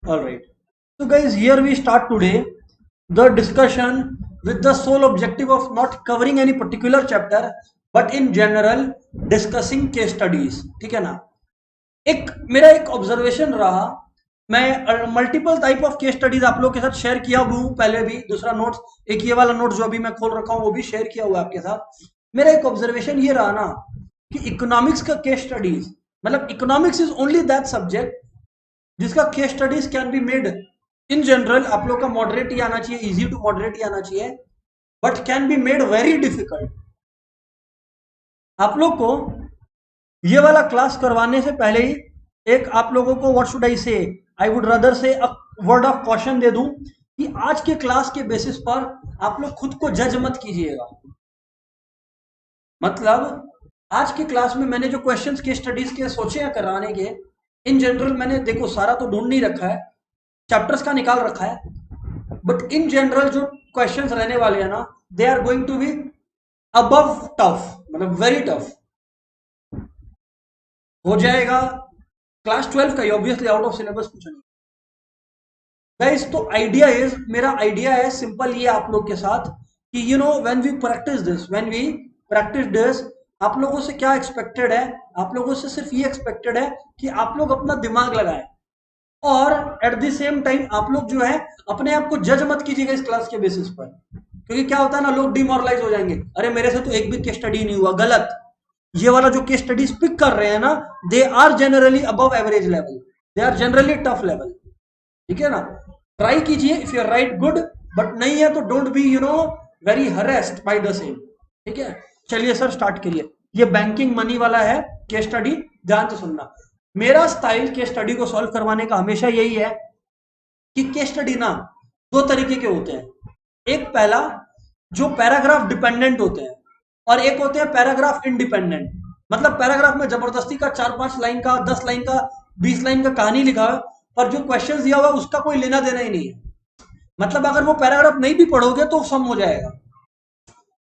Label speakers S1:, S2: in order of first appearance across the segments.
S1: All right. So, guys, here we start today the discussion with the sole objective of not covering any particular chapter, but in general discussing case studies. ठीक है ना? एक मेरा एक observation रहा, मैं multiple type of case studies आप लोग के साथ शेयर किया हूँ पहले भी। दूसरा नोट्स, एक ये वाला नोट्स जो अभी मैं खोल रखा हूँ वो भी शेयर किया हुआ आपके साथ। मेरा एक ऑब्जर्वेशन ये रहा ना कि इकोनॉमिक्स का केस स्टडीज, मतलब economics is only that subject जिसका case studies can be made in general. आप लोग का मॉडरेट ही आना चाहिए, इजी टू मॉडरेट ही आना चाहिए, but can be made very difficult. आप लोग को ये वाला क्लास करवाने से पहले ही एक आप लोगों को व्हाट शुड आई से, आई वुड रदर से वर्ड ऑफ कॉशन दे दूं कि आज के क्लास के बेसिस पर आप लोग खुद को जज मत कीजिएगा। मतलब आज के क्लास में मैंने जो क्वेश्चंस के स्टडीज के सोचे हैं कराने के, इन जनरल मैंने देखो सारा तो ढूंढ नहीं रखा है, चैप्टर्स का निकाल रखा है, बट इन जनरल जो क्वेश्चंस रहने वाले हैं ना, they are going to be above tough, मतलब वेरी टफ हो जाएगा। क्लास 12 का ही ऑब्वियसली आउट ऑफ सिलेबस कुछ नहीं गाइस। तो आइडिया इज, मेरा आइडिया है सिंपल ये आप लोग के साथ कि you know when we practice this, आप लोगों से क्या एक्सपेक्टेड है? आप लोगों से सिर्फ ये एक्सपेक्टेड है कि आप लोग अपना दिमाग लगाएं, और एट द सेम टाइम आप लोग जो है अपने आप को जज मत कीजिएगा इस क्लास के बेसिस पर। क्योंकि क्या होता है ना, लोग डिमोरलाइज हो जाएंगे, अरे मेरे से तो एक भी केस स्टडी नहीं हुआ। गलत। ये वाला जो केस स्टडीज पिक कर रहे हैं ना, they are generally above average level, they are generally tough level. ठीक है ना? ट्राई कीजिए, if you are right good, but नहीं है तो don't be you know very harassed by the same. ठीक है, चलिए सर स्टार्ट करिए। ये बैंकिंग मनी वाला है केस स्टडी, ध्यान से सुनना। मेरा स्टाइल केस स्टडी को सॉल्व करवाने का हमेशा यही है कि केस स्टडी ना दो तरीके के होते हैं। एक पहला जो पैराग्राफ डिपेंडेंट होते हैं, और एक होते हैं पैराग्राफ इंडिपेंडेंट। मतलब पैराग्राफ में जबरदस्ती का 4-5 लाइन का, 10 लाइन का, 20 लाइन का कहानी लिखा है, पर जो क्वेश्चन दिया हुआ है उसका कोई लेना देना ही नहीं है। मतलब अगर वो पैराग्राफ नहीं भी पढ़ोगे तो सम हो जाएगा।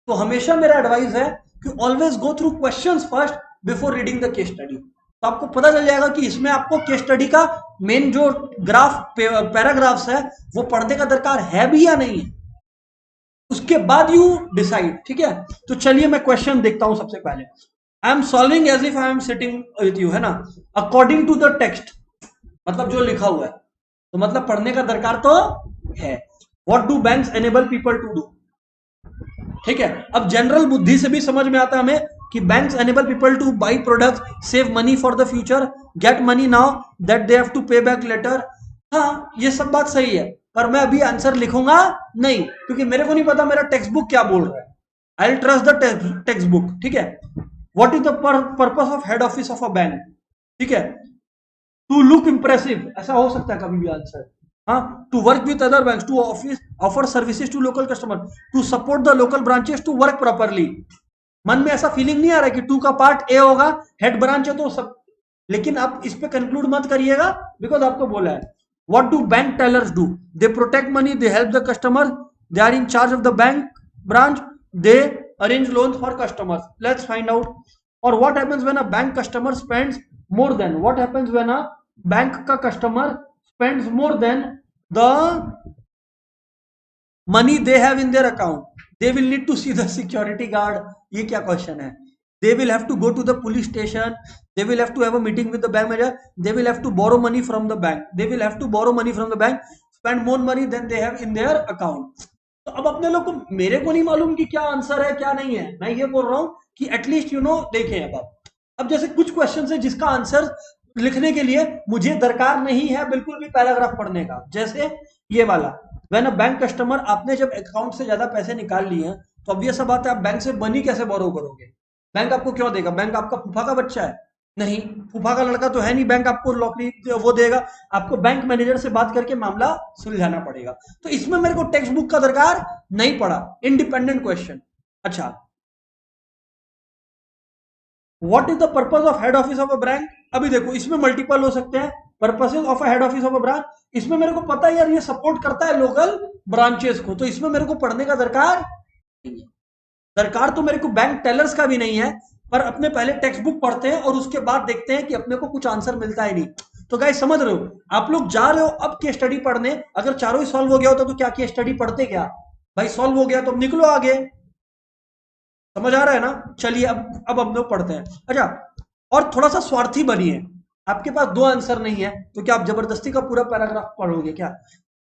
S1: तो हमेशा मेरा एडवाइस है कि always go through questions first before reading the case study. तो आपको पता चल जाएगा कि इसमें आपको केस स्टडी का मेन जो ग्राफ पैराग्राफ्स है वो पढ़ने का दरकार है भी या नहीं है, उसके बाद यू डिसाइड। ठीक है, तो चलिए मैं क्वेश्चन देखता हूं सबसे पहले। I am solving as if I am sitting with you, है ना? अकॉर्डिंग टू द टेक्स्ट, मतलब जो लिखा हुआ है, तो मतलब पढ़ने का दरकार तो है। What do banks enable people to do? ठीक है, अब जनरल बुद्धि से भी समझ में आता है हमें कि banks enable people to buy products, save money for the future, get money now that they have to pay back later. हाँ, ये सब बात सही है, पर मैं अभी आंसर लिखूंगा नहीं, क्योंकि मेरे को नहीं पता मेरा टेक्स्ट बुक क्या बोल रहा है। I will trust the text book. ठीक है, what is the purpose of head office of a bank? ठीक है, टू लुक इंप्रेसिव, ऐसा हो सकता है कभी भी आंसर। हाँ, to work with other banks, to office offer services to local customer, to support the local branches to work properly. मन में ऐसा फीलिंग नहीं आ रहा है कि टू का पार्ट ए होगा, हेड ब्रांच है तो सब, लेकिन आप इस पे कंक्लूड मत करिएगा, बिकॉज आपको बोला है। What do bank tellers do? They protect money, they help the customer, they are in charge of the bank branch, they arrange loans for customers. Let's find out. और what happens when a bank customer spends more than, what happens when a bank का customer spends more than the money they have in their account, they will need to see the security guard. ये क्या question है? They will have to go to the police station, they will have to have a meeting with the bank manager, they will have to borrow money from the bank, they will have to borrow money from the bank, spend more money than they have in their account। तो अब अपने लोग को, मेरे को नहीं मालूम कि क्या आंसर है क्या नहीं है, मैं ये बोल रहा हूं कि एटलीस्ट यू नो देखें। अब जैसे कुछ क्वेश्चन है जिसका आंसर लिखने के लिए मुझे दरकार नहीं है बिल्कुल भी पैराग्राफ पढ़ने का, जैसे ये वाला। व्हेन अ बैंक कस्टमर, आपने जब अकाउंट से ज्यादा पैसे निकाल लिए हैं तो ऑब्वियस सा बात है आप बैंक से मनी कैसे बोरो करोगे? बैंक आपको क्यों देगा? बैंक आपका फूफा का बच्चा है? नहीं, फूफा का लड़का तो है नहीं। बैंक आपको नौकरी वो देगा, आपको बैंक मैनेजर से बात करके मामला सुलझाना पड़ेगा। तो इसमें मेरे को टेक्स्ट बुक का दरकार नहीं पड़ा, इंडिपेंडेंट क्वेश्चन। अच्छा, what is the purpose of head office of a bank? अभी देखो इसमें मल्टीपल हो सकते हैं purposes of a head office of a branch. इसमें मेरे को पता है यार ये सपोर्ट करता है लोकल ब्रांचेस को, तो इसमें मेरे को पढ़ने का दरकार नहीं है। दरकार तो मेरे को बैंक टेलर्स का भी नहीं है, पर अपने पहले टेक्स्ट बुक पढ़ते हैं और उसके बाद देखते हैं कि अपने को कुछ आंसर मिलता है नहीं। तो गाइस समझ रहे हो, आप लोग जा रहे हो अब केस स्टडी पढ़ने, अगर चारों ही सॉल्व हो गया होता तो क्या केस स्टडी पढ़ते क्या भाई, सॉल्व हो गया तो अब निकलो आगे। समझ आ रहा है ना? चलिए अब हम लोग पढ़ते हैं। अच्छा, और थोड़ा सा स्वार्थी बनिए, आपके पास दो आंसर नहीं है तो क्या आप जबरदस्ती का पूरा पैराग्राफ पढ़ोगे क्या?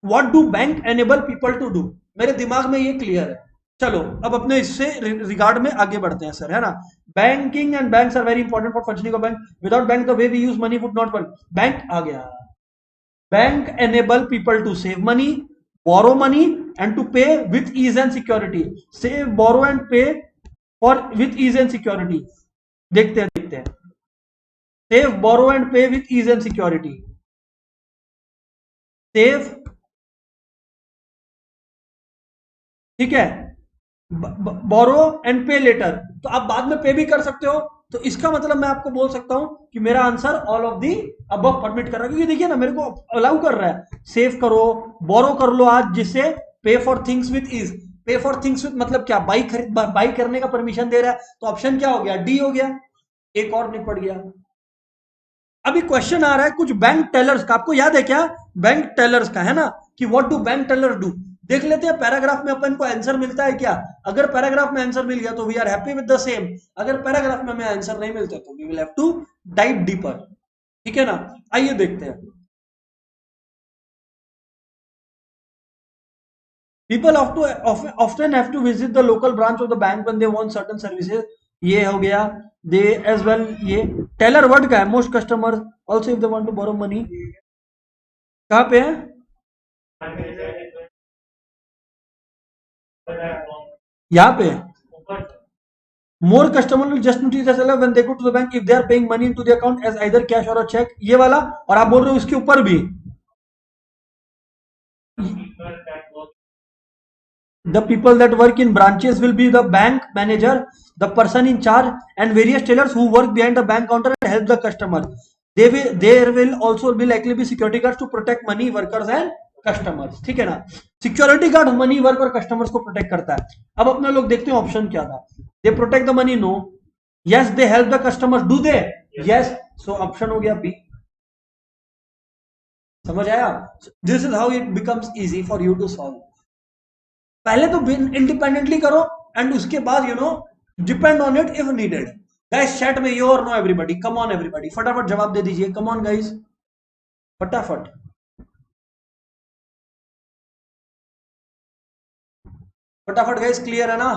S1: What do bank enable people to do, मेरे दिमाग में ये क्लियर है। चलो अब अपने इससे रिगार्ड में आगे बढ़ते हैं सर, है ना? Banking and banks are very important for functioning of bank, without bank the way we use money would not work. Bank आ गया, bank enable people to save money, borrow money and to pay with ease and security. Save, borrow and pay for with ease and security. देखते हैं save, borrow and pay with ease and security. Save, ठीक है, बोरो and पे letter, तो आप बाद में पे भी कर सकते हो। तो इसका मतलब मैं आपको बोल सकता हूं कि मेरा answer all of the above permit कर रहा है, क्योंकि देखिए ना मेरे को अलाउ कर रहा है, सेव करो, बोरो कर लो आज, जिससे पे फॉर थिंग्स विथ इज। पे फॉर थिंग्स विथ मतलब क्या, बाई करने का परमिशन दे रहा है, तो ऑप्शन क्या हो गया, डी हो गया। एक और निपट गया। अभी क्वेश्चन आ रहा है कुछ बैंक टेलर्स का, आपको याद है क्या बैंक टेलर्स का, है ना, कि what do bank teller do. देख लेते हैं पैराग्राफ में अपन को आंसर मिलता है क्या। अगर पैराग्राफ में आंसर मिल गया तो we are happy with the same, अगर पैराग्राफ में हमें आंसर नहीं मिलता तो we will have to dive deeper, ठीक है ना? आइए देखते हैं। People often have to visit the local branch of the bank when they want certain services, ये हो गया। दे एज वेल, ये टेलर वर्ड का है, most customer also if they want to borrow money, कहां पे है, यहाँ पे more customer will just notice the seller when they go to the bank if they are paying money into the account as either cash or a check, ये वाला। और आप बोल रहे हो इसके ऊपर भी the people that work in branches will be the bank manager, the person in charge, and various tellers who work behind the bank counter and help the customer. There will also be likely be security guards to protect money workers and customers, ठीक है ना? Security guard money work और customers को protect करता है। अब अपने लोग देखते हैं ऑप्शन क्या था। They protect the money, no. Yes, they help the customers, do they, yes. So option हो गया बी। समझ आया? This is how it becomes easy for you to solve. पहले तो इंडिपेंडेंटली करो एंड उसके बाद depend on it if needed. Guys chat में yo or no everybody, come on everybody, फटाफट जवाब दे दीजिए, कम ऑन गाइस, फटाफट फटाफट गाइस, क्लियर है ना?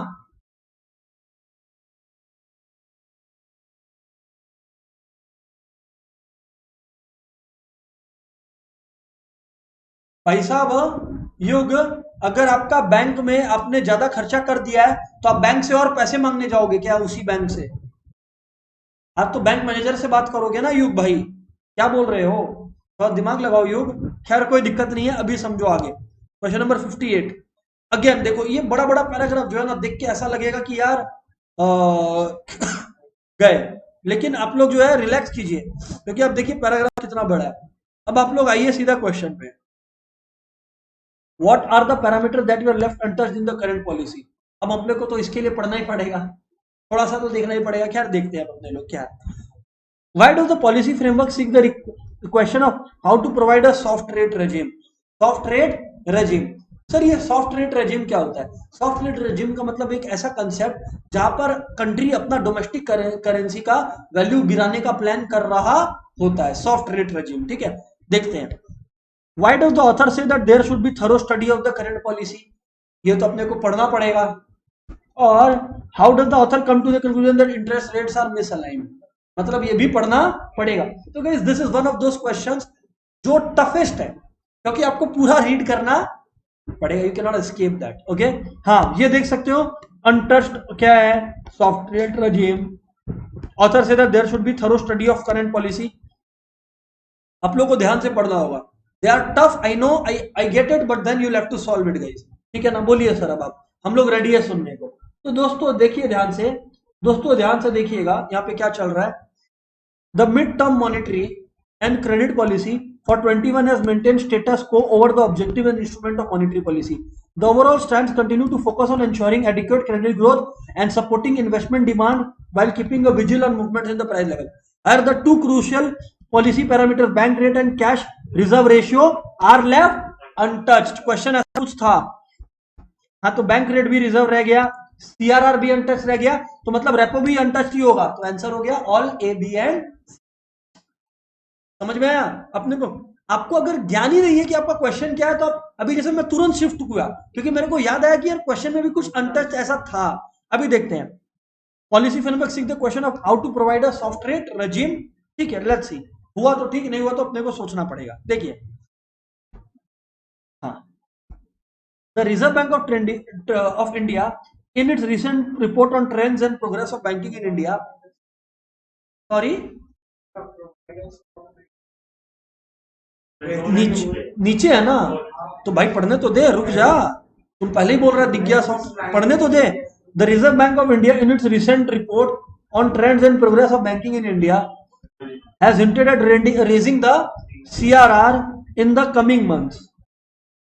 S1: भाई साहब युग, अगर आपका बैंक में आपने ज्यादा खर्चा कर दिया है तो आप बैंक से और पैसे मांगने जाओगे क्या उसी बैंक से? आप तो बैंक मैनेजर से बात करोगे ना युग भाई, क्या बोल रहे हो? थोड़ा दिमाग लगाओ युग। खैर कोई दिक्कत नहीं है, अभी समझो आगे। Question number 58। अगेन देखो, ये बड़ा बड़ा पैराग्राफ जो है ना, देख के ऐसा लगेगा कि यार गए, लेकिन आप लोग जो है रिलैक्स कीजिए, क्योंकि आप देखिए पैराग्राफ कितना बड़ा है। अब आप लोग आइए सीधा क्वेश्चन पे। What are the parameters that were left untouched in the current policy? अब अपने को तो इसके लिए पढ़ना ही पड़ेगा, थोड़ा सा तो देखना ही पड़ेगा। खैर देखते हैं अपने लोग क्या है। Why does the policy framework seek the question of how to provide a soft rate regime? Soft rate regime, sir ये सॉफ्ट रेट रेजिम क्या होता है? सॉफ्ट रेट रेजिम का मतलब एक ऐसा कंसेप्ट जहां पर कंट्री अपना डोमेस्टिक करेंसी का वैल्यू गिराने का प्लान कर रहा होता है, सॉफ्ट रेट रेजिम, ठीक है? देखते हैं। Why does the author say that there should be thorough study of the current policy? ये तो अपने को पढ़ना पड़ेगा। और how does the author come to the conclusion that interest rates are misaligned? मतलब ये भी पढ़ना पड़ेगा। तो guys this is one of those questions जो toughest है, क्योंकि आपको पूरा रीड करना पड़ेगा, you cannot escape that, okay? हाँ, ये देख सकते हो untouched क्या है, soft rate regime. Author say that there should be thorough study of current policy. आप लोग को ध्यान से पढ़ना होगा। They are tough, I know, I get it, but then you'll have to solve it, guys. ठीक है ना? बोलिए सर, अब आप, हम लोग रेडी है सुनने को। तो दोस्तों देखिए ध्यान से, दोस्तों ध्यान से देखिएगा यहाँ पे क्या चल रहा है। The mid-term monetary and credit policy for 21 has maintained status quo over the objective and instrument of monetary policy. The overall stance continue to focus on ensuring adequate credit growth and supporting investment demand while keeping a vigil on movements in the price level. Are the two crucial policy parameter, bank rate and cash reserve ratio are left untouched. Question ऐसा कुछ था। हाँ, तो bank rate भी reserve रह गया, CRR भी untouched रह गया, तो मतलब रेपो भी अनटच ही होगा, तो आंसर हो गया ऑल ए बी एंड। समझ में आया अपने को? आपको अगर ज्ञान ही नहीं है कि आपका क्वेश्चन क्या है, तो आप अभी जैसे मैं तुरंत शिफ्ट हुआ क्योंकि मेरे को याद आया कि यार क्वेश्चन में भी कुछ अनटच ऐसा था। अभी देखते हैं policy framework seek the question of how to provide a soft rate regime. ठीक है, लेट्स सी। हुआ तो ठीक, नहीं हुआ तो अपने को सोचना पड़ेगा। देखिए, हाँ, the reserve bank of India in its recent report on trends and progress of banking in India, sorry, नीचे है ना, तो भाई पढ़ने तो दे, रुक जा, तुम पहले ही बोल रहा दिख गया सॉफ्ट, पढ़ने तो दे। The reserve bank of India in its recent report on trends and progress of banking in India has hinted at raising the CRR in the coming months।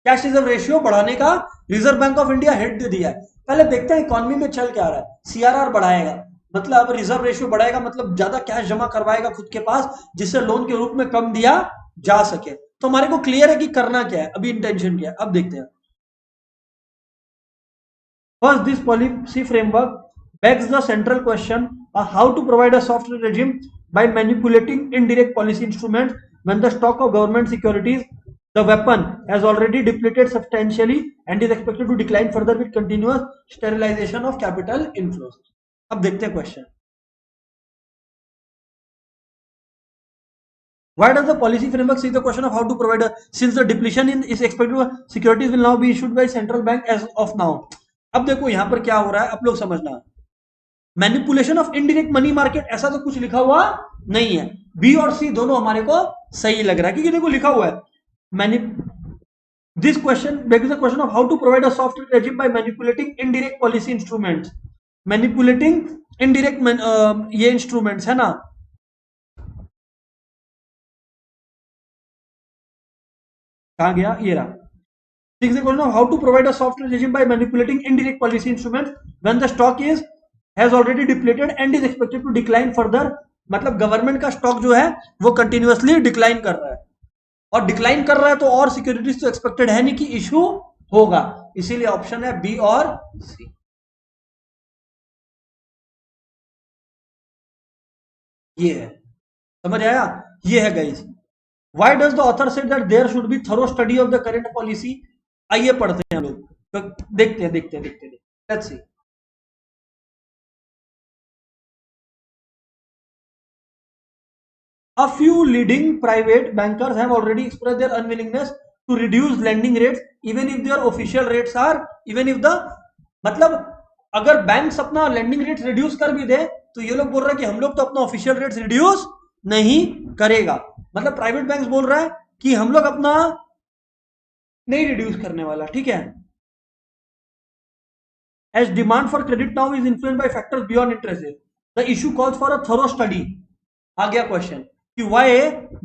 S1: Cash reserve ratio बढ़ाने का reserve bank of India head दे दिया है। पहले देखते हैं economy में चल क्या रहा है। सीआरआर बढ़ाएगा मतलब रिजर्व रेशियो बढ़ाएगा, मतलब ज्यादा कैश जमा करवाएगा खुद के पास, जिससे लोन के रूप में कम दिया जा सके। तो हमारे को क्लियर है कि करना क्या है, अभी इंटेंशन क्या है। अब देखते हैं। First, this policy framework begs the central question of how to provide a soft regime by manipulating indirect policy instruments when the stock of government securities, the weapon, has already depleted substantially and is expected to decline further with continuous sterilization of capital inflows। अब देखते हैं question. Why does the policy framework seek the question of how to provide a, since the depletion in is expected, securities will now be issued by central bank as of now। अब देखो यहां पर क्या हो रहा है, आप लोग समझना। Manipulation of indirect money market ऐसा तो कुछ लिखा हुआ नहीं है। बी और सी दोनों हमारे को सही लग रहा है, क्योंकि देखो लिखा हुआ है this question begs the question of how to provide a soft regime by manipulating indirect policy instruments। Manipulating indirect ये इंस्ट्रूमेंट्स है ना, कहा गया, ये रहा। Seeks the question of how to provide a soft regime by manipulating indirect policy instruments when the stock has already depleted and is expected to decline further। मतलब government का stock जो है वो कंटिन्यूअसली डिक्लाइन कर रहा है, और decline कर रहा है तो और सिक्योरिटीज तो एक्सपेक्टेड है नहीं कि इशू होगा, इसीलिए ऑप्शन है बी और सी। ये है, समझ आया? ये है guys. Why does the author said that there should be thorough study of the current policy. आइए पढ़ते हैं लोग, तो देखते हैं let's see. A few leading private bankers have already expressed their unwillingness to reduce lending rates even if their official rates are even if the, मतलब अगर banks अपना लेंडिंग रेट रिड्यूस कर भी दे तो ये लोग बोल रहे हैं कि हम लोग तो अपना ऑफिशियल रेट्स रिड्यूस नहीं करेगा। मतलब प्राइवेट बैंक्स बोल रहा है कि हम लोग अपना नहीं रिड्यूस करने वाला, ठीक है। As demand for credit now is influenced by factors beyond interest rate, the issue calls for a thorough study। आ गया क्वेश्चन कि why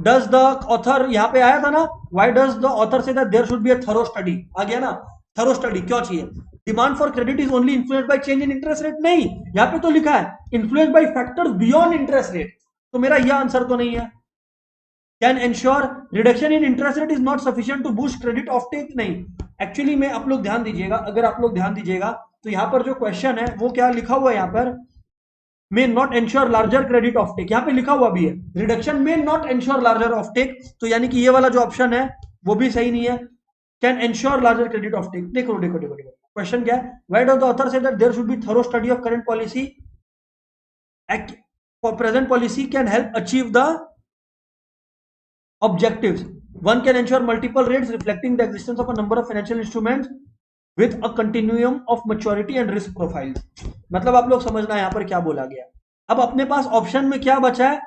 S1: does the author, यहाँ पे आया था ना, why does the author say that there should be a thorough study। आ गया ना, thorough study क्यों चाहिए। Demand for credit is only influenced by change in interest rate, नहीं, यहाँ पे तो लिखा है influenced by factors beyond interest rate, तो मेरा यह आंसर तो नहीं है। Can ensure reduction in interest rate is not sufficient to boost credit off take, नहीं। एक्चुअली में आप लोग ध्यान दीजिएगा, अगर आप लोग ध्यान दीजिएगा तो यहाँ पर जो क्वेश्चन है वो क्या लिखा हुआ है, यहाँ पर may not ensure larger credit off take, यहाँ पे लिखा हुआ भी है reduction may not ensure larger off take, तो यानी कि ये वाला जो ऑप्शन है वो भी सही नहीं है। Can ensure larger credit off take, देखो क्वेश्चन क्या है, why does the author say that there should be thorough study of current policy for present policy can help achieve the objectives. One can ensure multiple rates reflecting the existence of a number of financial instruments with a continuum of maturity and risk profile. मतलब आप लोग समझना यहाँ पर क्या बोला गया। अब अपने पास ऑप्शन में क्या बचा है,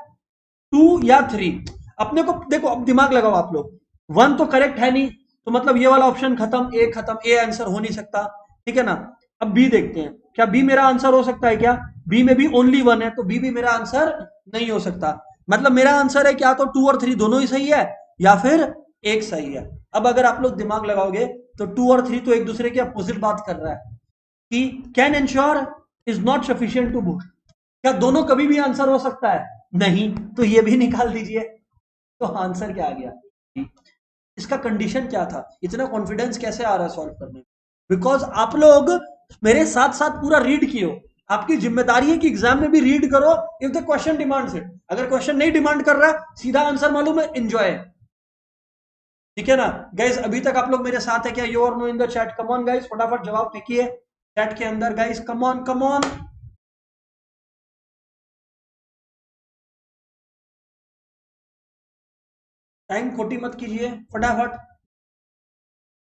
S1: 2 या 3। अपने को देखो, अब दिमाग लगाओ आप लोग, 1 तो करेक्ट है नहीं, तो मतलब ये वाला ऑप्शन खत्म, ए खत्म, ए आंसर हो नहीं सकता, ठीक है ना। अब बी देखते हैं, क्या बी मेरा आंसर हो सकता है क्या। बी में भी ओनली 1 है, तो बी भी मेरा आंसर नहीं हो सकता। मतलब मेरा आंसर है क्या, तो 2 और 3 दोनों ही सही है या फिर एक सही है। अब अगर आप लोग दिमाग लगाओगे तो 2 और 3 तो एक दूसरे के अपोजिट बात कर रहा है कि can ensure is not sufficient to boost, क्या दोनों कभी भी आंसर हो सकता है, नहीं, तो ये भी निकाल दीजिए। तो आंसर क्या आ गया? इसका कंडीशन क्या था? इतना कॉन्फिडेंस कैसे आ रहा है सॉल्व करने में? बिकॉज आप लोग मेरे साथ साथ पूरा रीड किए हो। आपकी जिम्मेदारी है कि एग्जाम में भी रीड करो if the question demands it. अगर क्वेश्चन नहीं डिमांड कर रहा है, सीधा आंसर मालूम है, एंजॉय। ठीक है ना गाइस? अभी तक आप लोग मेरे साथ है क्या? यू और no in the chat? Come on guys, फटाफट जवाब फेंकिए चैट के अंदर guys. Come on come on. Time खोटी मत कीजिए, फटाफट।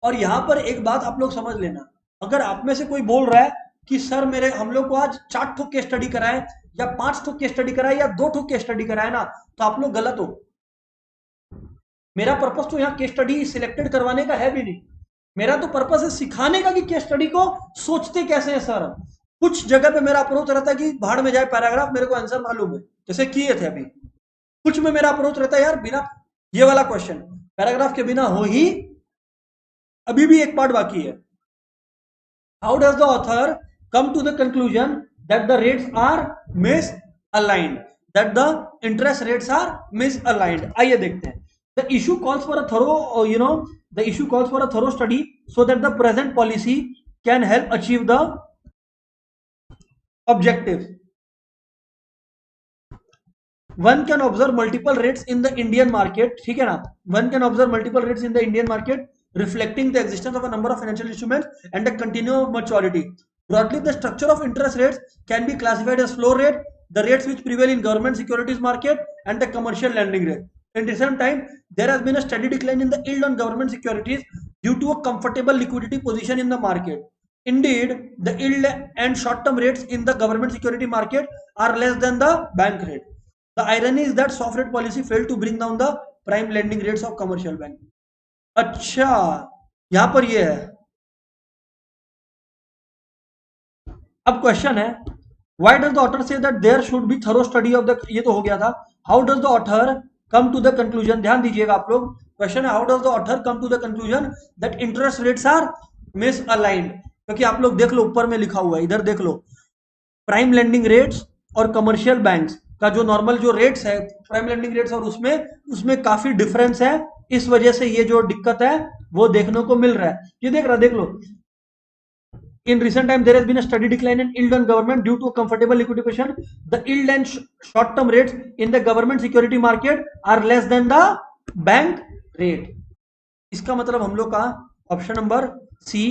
S1: और यहां पर एक बात आप लोग समझ लेना, अगर आप में से कोई बोल रहा है कि सर मेरे हम लोग को आज 4 ठोक केस स्टडी कराए या 5 ठोक केस स्टडी कराए या 2 ठोक केस स्टडी कराए ना, तो आप लोग गलत हो। मेरा पर्पस तो यहाँ केस स्टडी सिलेक्टेड करवाने का है भी नहीं। मेरा तो पर्पस है सिखाने का कि केस स्टडी को सोचते कैसे हैं सर। कुछ जगह पे मेरा अप्रोच रहता है कि भाड़ में जाए पैराग्राफ, मेरे को आंसर मालूम है, जैसे किए थे अभी। कुछ में मेरा अप्रोच रहता है यार बिना ये वाला क्वेश्चन पैराग्राफ के बिना हो ही, अभी भी एक पार्ट बाकी है। How does the author come to the conclusion that the rates are misaligned, that the interest rates are misaligned? आइए देखते हैं। The issue calls for a thorough, the issue calls for a thorough study so that the present policy can help achieve the objectives. One can observe multiple rates in the Indian market, ठीक है ना? One can observe multiple rates in the Indian market reflecting the existence of a number of financial instruments and a continuum of maturity. Broadly, the structure of interest rates can be classified as floor rate, the rates which prevail in government securities market, and the commercial lending rate. In recent time, there has been a steady decline in the yield on government securities due to a comfortable liquidity position in the market. Indeed, the yield and short-term rates in the government security market are less than the bank rate. The irony is that soft rate policy failed to bring down the prime lending rates of commercial bank. अच्छा, यहां पर ये है। अब question है, why does the author say that there should be thorough study of the, ये तो हो गया था। How does the author come to the conclusion, ध्यान दीजिएगा आप लोग। क्वेश्चन है, how does the author come to the conclusion that interest rates are misaligned? क्योंकि आप लोग देख लो ऊपर में लिखा हुआ है, इधर देख लो, प्राइम लेंडिंग रेट्स और कमर्शियल बैंक्स का जो नॉर्मल जो रेट्स है, प्राइम लेंडिंग रेट्स, और उसमें काफी डिफरेंस है। इस वजह से ये जो दिक्कत है वो देखने को मिल रहा है। ये देख लो, in recent time there has been a steady decline in yield on government due to a comfortable liquidity position. The yield and short term rates in the government security market are less than the bank rate. इसका मतलब हम लोग का option number C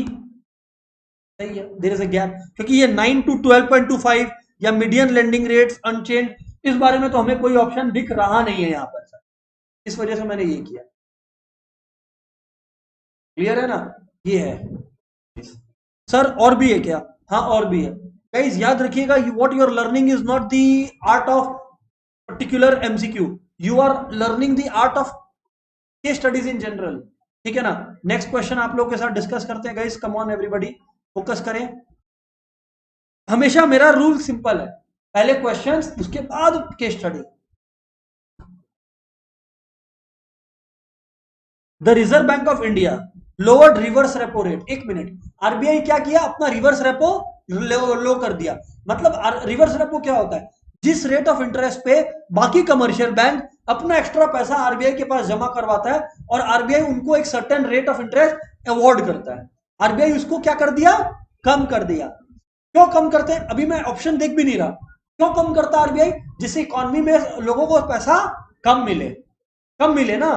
S1: सही है। There is a gap, क्योंकि ये 9 to 12.25 या मीडियन लेंडिंग रेट्स अनचेंज, इस बारे में तो हमें कोई ऑप्शन दिख रहा नहीं है यहाँ पर सर, इस वजह से मैंने ये किया। क्लियर है ना? ये है सर। और भी है क्या? हाँ और भी है गाइस। याद रखिएगा, what you are learning is not the art of particular MCQ, you are learning the art of case studies in general. ठीक है ना? नेक्स्ट क्वेश्चन आप लोग के साथ डिस्कस करते हैं guys. Come on everybody, focus करें। हमेशा मेरा रूल सिंपल है, पहले क्वेश्चंस उसके बाद case study. The reserve bank of India lowered reverse repo rate. एक मिनट, आरबीआई क्या किया? अपना रिवर्स रेपो लो कर दिया। मतलब रिवर्स रेपो क्या होता है? जिस रेट ऑफ इंटरेस्ट पे बाकी कमर्शियल बैंक अपना एक्स्ट्रा पैसा आरबीआई के पास जमा करवाता है और आरबीआई उनको एक certain rate of interest award करता है, आरबीआई उसको क्या कर दिया? कम कर दिया। क्यों कम करते हैं? अभी मैं ऑप्शन देख भी नहीं रहा। क्यों कम करता है आरबीआई? जिससे इकोनॉमी में लोगों को पैसा कम मिले। कम मिले ना,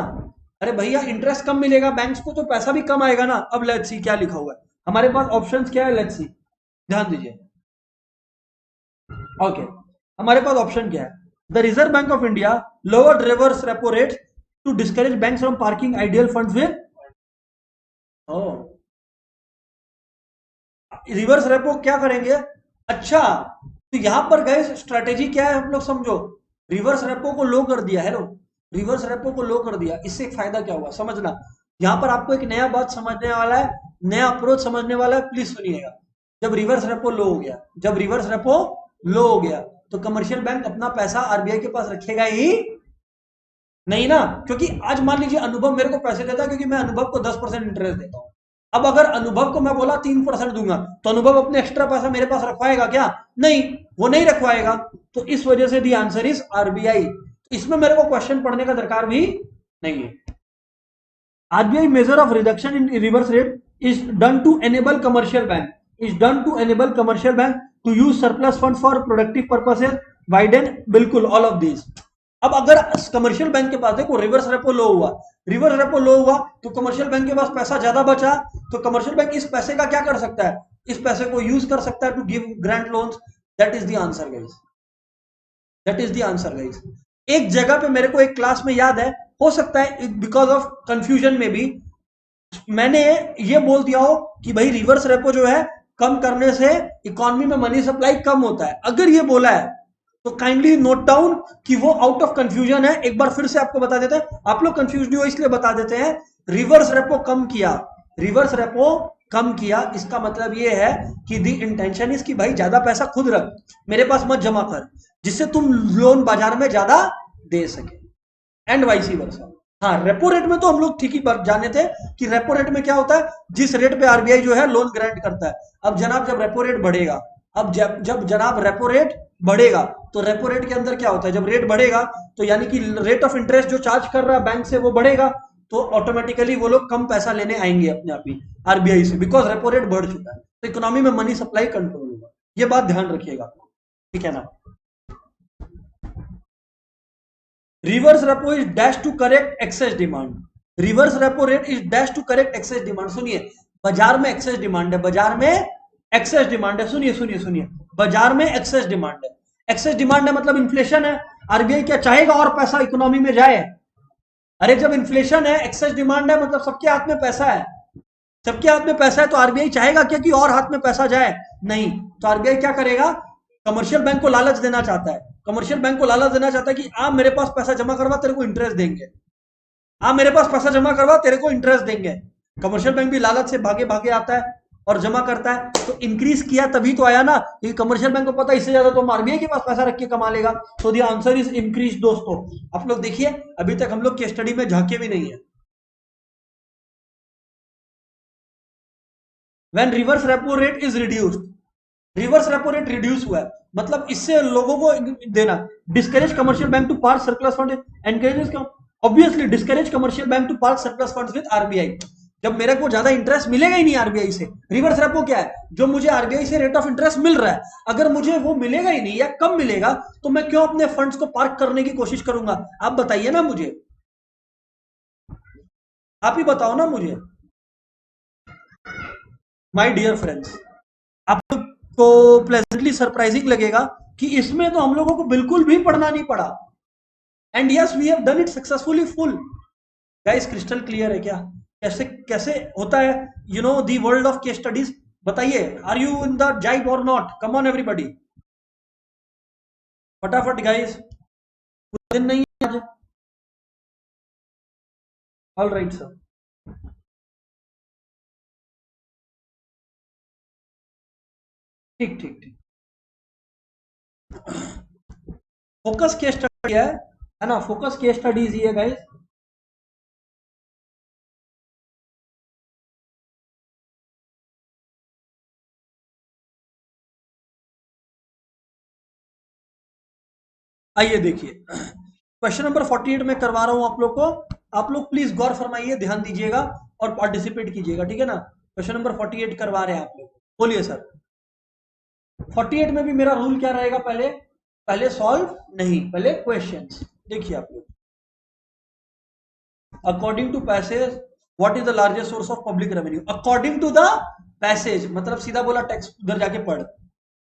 S1: अरे भैया इंटरेस्ट कम मिलेगा बैंक्स को तो पैसा भी कम आएगा ना। अब लेट्स सी क्या लिखा हुआ है हमारे पास, ऑप्शंस क्या है, लेट्स सी, ध्यान दीजिए। ओके, हमारे पास ऑप्शन क्या है? The reserve bank of India lower reverse repo rate to discourage banks from parking ideal funds with, reverse repo क्या करेंगे? अच्छा, तो यहां पर गए स्ट्रेटेजी क्या है हम लोग समझो। रिवर्स रेपो को लो कर दिया है, रिवर्स रेपो को लो कर दिया, इससे एक फायदा क्या हुआ समझना। यहां पर आपको एक नया बात समझने वाला है, नया अप्रोच समझने वाला है, प्लीज सुनिएगा। जब रिवर्स रेपो लो हो गया, जब रिवर्स रेपो लो हो गया तो कमर्शियल बैंक अपना पैसा आरबीआई के पास रखेगा ही नहीं ना। क्योंकि आज मान लीजिए अनुभव मेरे को पैसे देता है क्योंकि मैं अनुभव को 10% इंटरेस्ट देता हूं। अब अगर अनुभव को मैं बोला 3% दूंगा तो अनुभव अपने एक्स्ट्रा पैसा मेरे पास रखवाएगा क्या? नहीं, वो नहीं रखवाएगा। तो इस वजह से दी आंसर इज आरबीआई। इसमें मेरे को क्वेश्चन पढ़ने का दरकार भी नहीं है। RBI measure of reduction in reverse rate is done to enable commercial bank to use surplus funds for productive purposes, widen, बिल्कुल all of these। अब अगर कमर्शियल बैंक के पास देखो रिवर्स रेपो लो हुआ, तो कमर्शियल बैंक के पास पैसा ज्यादा बचा, तो कमर्शियल बैंक इस पैसे का क्या कर सकता है, इस पैसे को यूज कर सकता है to give grant loans. That is the answer guys. एक जगह पे मेरे को एक क्लास में याद है, हो सकता है बिकॉज ऑफ कंफ्यूजन में भी मैंने ये बोल दिया हो कि भाई रिवर्स रेपो जो है कम करने से इकोनॉमी में मनी सप्लाई कम होता है। अगर ये बोला है तो काइंडली नोट डाउन कि वो आउट ऑफ कंफ्यूजन है। एक बार फिर से आपको बता देते हैं, आप लोग कंफ्यूज नहीं हो इसलिए बता देते हैं। रिवर्स रेपो कम किया, इसका मतलब ये है कि दी इंटेंशन इज कि भाई ज्यादा पैसा खुद रख, मेरे पास मत जमा कर, जिससे तुम लोन बाजार में ज्यादा दे सके, एंड वाइस वर्सा। हाँ, रेपो रेट में तो हम लोग ठीक ही जाने थे कि रेपो रेट में क्या होता है, जिस रेट पे आरबीआई जो है लोन ग्रांट करता है। अब जनाब जब रेपो रेट बढ़ेगा, जब जनाब रेपो रेट बढ़ेगा तो रेपो रेट के अंदर क्या होता है, जब रेट बढ़ेगा तो यानी कि रेट ऑफ इंटरेस्ट जो चार्ज कर रहा है बैंक से वो बढ़ेगा, तो ऑटोमेटिकली वो लोग कम पैसा लेने आएंगे अपने आप ही आरबीआई से, बिकॉज रेपो रेट बढ़ चुका है। तो इकोनॉमी में मनी सप्लाई कंट्रोल होगा, ये बात ध्यान रखिएगा, ठीक है ना। Reverse repo is dash to correct excess demand. Reverse repo rate is dash to correct excess demand. सुनिए, बाजार में एक्सेस डिमांड है, सुनिए बाजार में एक्सेस डिमांड है, मतलब इन्फ्लेशन है। आरबीआई क्या चाहेगा और पैसा इकोनॉमी में जाए? अरे जब इन्फ्लेशन है, एक्सेस डिमांड है, मतलब सबके हाथ में पैसा है, तो आरबीआई चाहेगा क्या कि और हाथ में पैसा जाए? नहीं। तो आरबीआई क्या करेगा, कमर्शियल बैंक को लालच देना चाहता है, कि आप मेरे पास पैसा जमा करवा, तेरे को इंटरेस्ट देंगे, कमर्शियल बैंक भी लालच से भागे भागे आता है और जमा करता है। तो इंक्रीज किया तभी तो आया ना, क्योंकि कमर्शियल बैंक को पता है इससे ज्यादा तो आरबीआई के पास पैसा रख के कमा लेगा। So the answer is increase. दोस्तों आप लोग देखिए, अभी तक हम लोग केस स्टडी में झांके भी नहीं है। When reverse repo rate is reduced, reverse repo rate reduce हुआ है, मतलब इससे लोगों को देना, discourage commercial bank to park surplus fund, encourages, obviously discourage commercial bank to park surplus funds with RBI. जब मेरे को ज्यादा इंटरेस्ट मिलेगा ही नहीं आरबीआई से, रिवर्स रेपो क्या है, जो मुझे आरबीआई से रेट ऑफ इंटरेस्ट मिल रहा है, अगर मुझे वो मिलेगा ही नहीं या कम मिलेगा, तो मैं क्यों अपने फंड्स को पार्क करने की कोशिश करूंगा? आप बताइए ना मुझे, आप ही बताओ ना मुझे। माय डियर फ्रेंड्स, आप लोग को प्लेजेंटली सरप्राइजिंग लगेगा कि इसमें तो हम लोगों को बिल्कुल भी पढ़ना नहीं पड़ा, and yes we have done it successfully full. Guys crystal clear है क्या, कैसे कैसे होता है, you know the world of case studies? बताइए, are you in the jive or not? Come on everybody, फटाफट गाइस, पूरा दिन नहीं है आज। ऑल राइट सर, ठीक ठीक ठीक। फोकस केस स्टडी है ना, फोकस केस स्टडीज ही है गाइस। आइए देखिए, क्वेश्चन नंबर 48 में करवा रहा हूं आप लोग को, आप लोग प्लीज गौर फरमाइए, ध्यान दीजिएगा और पार्टिसिपेट कीजिएगा, ठीक है ना। क्वेश्चन नंबर 48 करवा रहे हैं आप लोग, बोलिए सर। 48 में भी मेरा रूल क्या रहेगा, पहले सॉल्व नहीं, पहले क्वेश्चंस। देखिए आप लोग, according to passage what is the largest source of public revenue. According to the passage मतलब सीधा बोला, टेक्स्ट उधर जाके पढ़।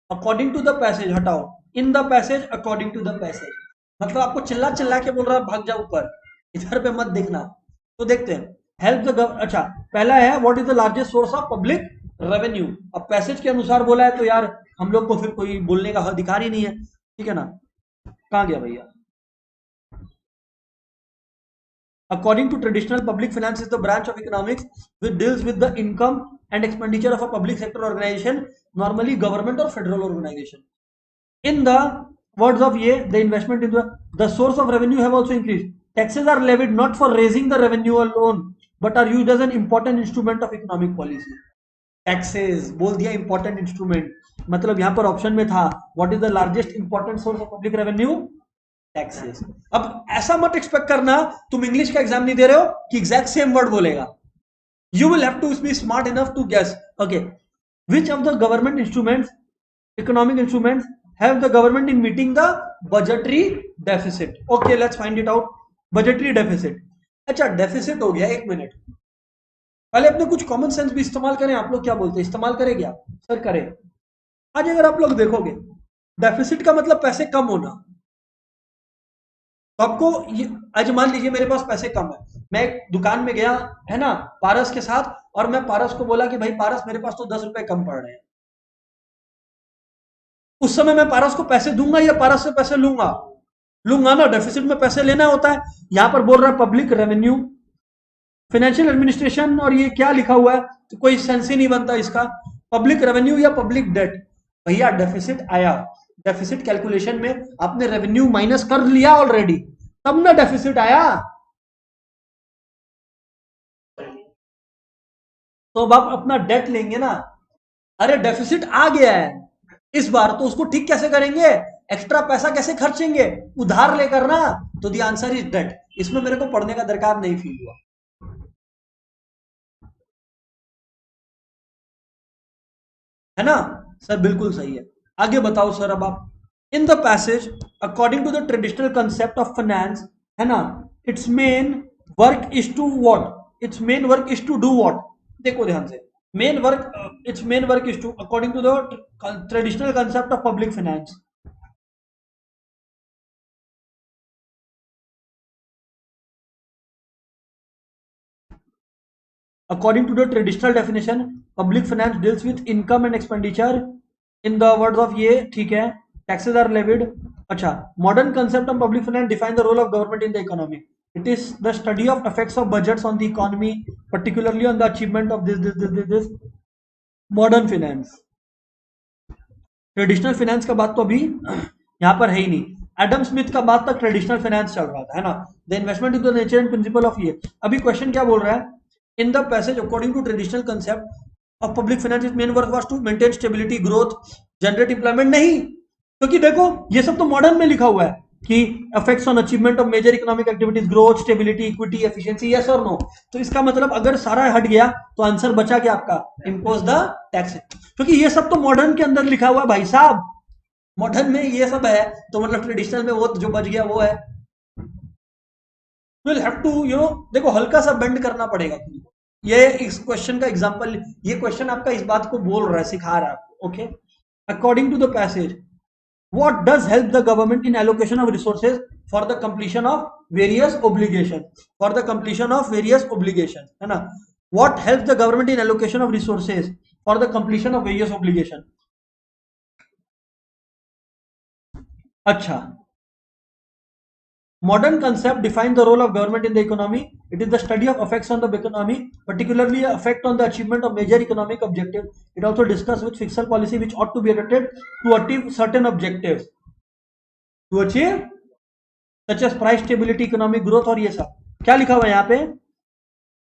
S1: अकॉर्डिंग टू द पैसेज हटाओ, in the passage, according to the passage, मतलब आपको चिल्ला चिल्ला के बोल रहा है भाग जाओ ऊपर, इधर पे मत देखना। तो देखते हैं, हेल्प द अच्छा, पहला है what is the largest source of public revenue. अब पैसेज के अनुसार बोला है तो यार हम लोग को फिर कोई बोलने का अधिकार ही नहीं है, ठीक है ना। कहां गया भैया? According to traditional public finance is the branch of economics which deals with the income and expenditure of a public sector organization, normally government or federal organization. In the words of Ye, the investment in the source of revenue have also increased. Taxes are levied not for raising the revenue alone, but are used as an important instrument of economic policy. Taxes बोल दिया important instrument, मतलब यहाँ पर option में था what is the largest important source of public revenue, taxes. अब ऐसा मत एक्सपेक्ट करना तुम इंग्लिश का एग्जाम नहीं दे रहे हो कि एग्जैक्ट सेम वर्ड बोलेगा। You will have to be smart enough to guess. Okay, which of the government instruments, economic instruments, have the government in meeting the budgetary deficit? Okay, let's find it out. Budgetary deficit. अच्छा, deficit हो गया, एक minute पहले अपने कुछ common sense भी इस्तेमाल करें। आप लोग क्या बोलते हैं, इस्तेमाल करें क्या? सर करें। आज अगर आप लोग देखोगे डेफिसिट का मतलब पैसे कम होना, तो आपको ये, आज मान लीजिए मेरे पास पैसे कम है, मैं एक दुकान में गया है ना पारस के साथ, और मैं पारस को बोला कि भाई पारस मेरे पास तो 10 रुपए कम पड़ रहे हैं। उस समय मैं पारस को पैसे दूंगा या पारस से पैसे लूंगा? लूंगा ना, डेफिसिट में पैसे लेना होता है। यहां पर बोल रहा है पब्लिक रेवेन्यू, फाइनेंशियल एडमिनिस्ट्रेशन, और ये क्या लिखा हुआ है, तो कोई सेंस ही नहीं बनता इसका। पब्लिक रेवेन्यू या पब्लिक डेट, भैया डेफिसिट आया, डेफिसिट कैलकुलेशन में आपने रेवेन्यू माइनस कर लिया ऑलरेडी, तब ना डेफिसिट आया। तो अब आप अपना डेट लेंगे ना, अरे डेफिसिट आ गया है इस बार, तो उसको ठीक कैसे करेंगे, एक्स्ट्रा पैसा कैसे खर्चेंगे, उधार लेकर ना। तो दी आंसर इज डेट। इसमें मेरे को पढ़ने का दरकार नहीं फील हुआ, है ना सर? बिल्कुल सही है। आगे बताओ सर अब आप। In the passage according to the traditional concept of finance, है ना, its main work is to what, its main work is to do what. देखो ध्यान से, main work, its main work is to, according to the traditional concept of public finance, according to the traditional definition, public finance deals with income and expenditure in the words of ये, ठीक है, taxes are levied। अच्छा, modern concept of public finance define the role of government in the economy. It is the study of effects of budgets on the economy, particularly on the achievement of this modern finance। Traditional finance का बात तो अभी यहाँ पर है ही नहीं। Adam Smith का बात तक ट्रेडिशनल फाइनेंस चल रहा था, है ना। The investment is the nature and principle of ये। अभी क्वेश्चन क्या बोल रहा है, in the passage according to traditional concept of public finance main work was to maintain stability, growth, generate employment. नहीं, क्योंकि देखो ये सब तो मॉडर्न में लिखा हुआ है कि effects on achievement of major economic activities, growth, stability, equity, efficiency, yes or no. तो इसका मतलब अगर सारा हट गया तो आंसर बचा क्या आपका, इंपोज द टैक्स। क्योंकि ये सब तो मॉडर्न के अंदर लिखा हुआ है भाई साहब, मॉडर्न में ये सब है, तो मतलब ट्रेडिशनल में वो जो बच गया वो है। विल हैव टू देखो हल्का सा बेंड करना पड़ेगा तुमको। ये इस क्वेश्चन का एग्जांपल, ये क्वेश्चन आपका इस बात को बोल रहा है, सिखा रहा है आपको। Okay, according to the passage, what does help the government in allocation of resources for the completion of various obligations, for the completion of various obligations, है ना। what helps the government in allocation of resources for the completion of various obligations। अच्छा, modern concept define the role of government in the economy. It is the study of effects on the economy, particularly effect on the achievement of major economic objectives. It also discuss with fiscal policy which ought to be adopted to achieve certain objectives, to achieve such as price stability, economic growth, और ये सब क्या लिखा हुआ है यहाँ पे,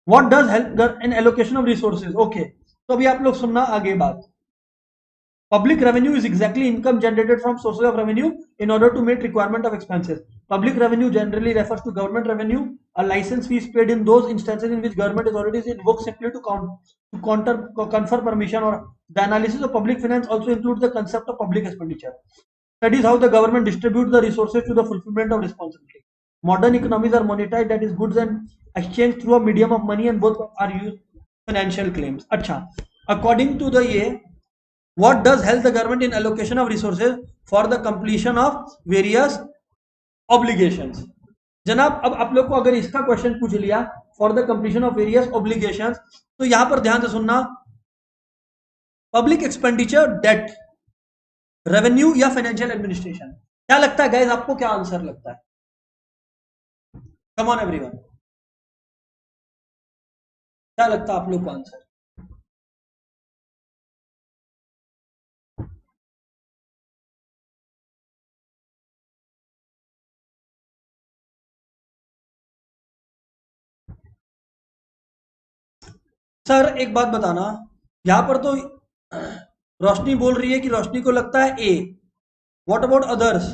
S1: what does help in allocation of resources। okay, तो अभी आप लोग सुनना आगे बात। Public revenue is exactly income generated from sources of revenue in order to meet requirement of expenses. Public revenue generally refers to government revenue. A license fee is paid in those instances in which government authorities invoke simply to confer permission, or the analysis of public finance also includes the concept of public expenditure. Studies how the government distributes the resources to the fulfillment of responsibility. Modern economies are monetized, that is goods and exchange through a medium of money, and both are used financial claims। अच्छा, according to the ये, what does help the government in allocation of resources for the completion of various obligations। जनाब अब आप लोग को अगर इसका question पूछ लिया for the completion of various obligations, तो यहां पर ध्यान से सुनना, पब्लिक एक्सपेंडिचर, डेट, रेवेन्यू या फाइनेंशियल एडमिनिस्ट्रेशन। क्या लगता है गाइस, आपको क्या आंसर लगता है? कम ऑन एवरीवन, क्या लगता है आप लोग को आंसर? सर एक बात बताना, यहां पर तो रोशनी बोल रही है कि रोशनी को लगता है ए, what about others?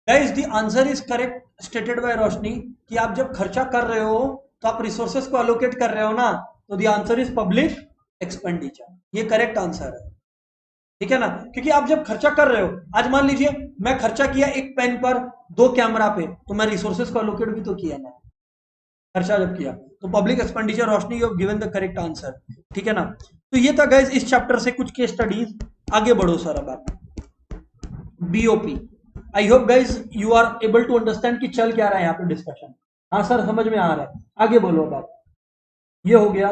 S1: Guys the answer is correct stated by Roshni कि आप जब खर्चा कर रहे हो तो आप रिसोर्सेस को अलोकेट कर रहे हो ना, तो the answer is public expenditure. ये करेक्ट आंसर है, ठीक है ना। क्योंकि आप जब खर्चा कर रहे हो, आज मान लीजिए मैं खर्चा किया एक पेन पर, दो कैमरा पे, तो मैं रिसोर्सेस को अलोकेट भी तो किया ना, खर्चा जब किया। तो public expenditure, Roshni, you have given the correct answer, ठीक है ना। तो ये था गाइस इस चैप्टर से कुछ केस स्टडीज। आगे बढ़ो सर, अब आप BOP. I hope guys you are able to understand कि चल क्या रहा है यहाँ पे डिस्कशन। हाँ सर, समझ में आ रहा है, आगे बोलो अब आप। ये हो गया।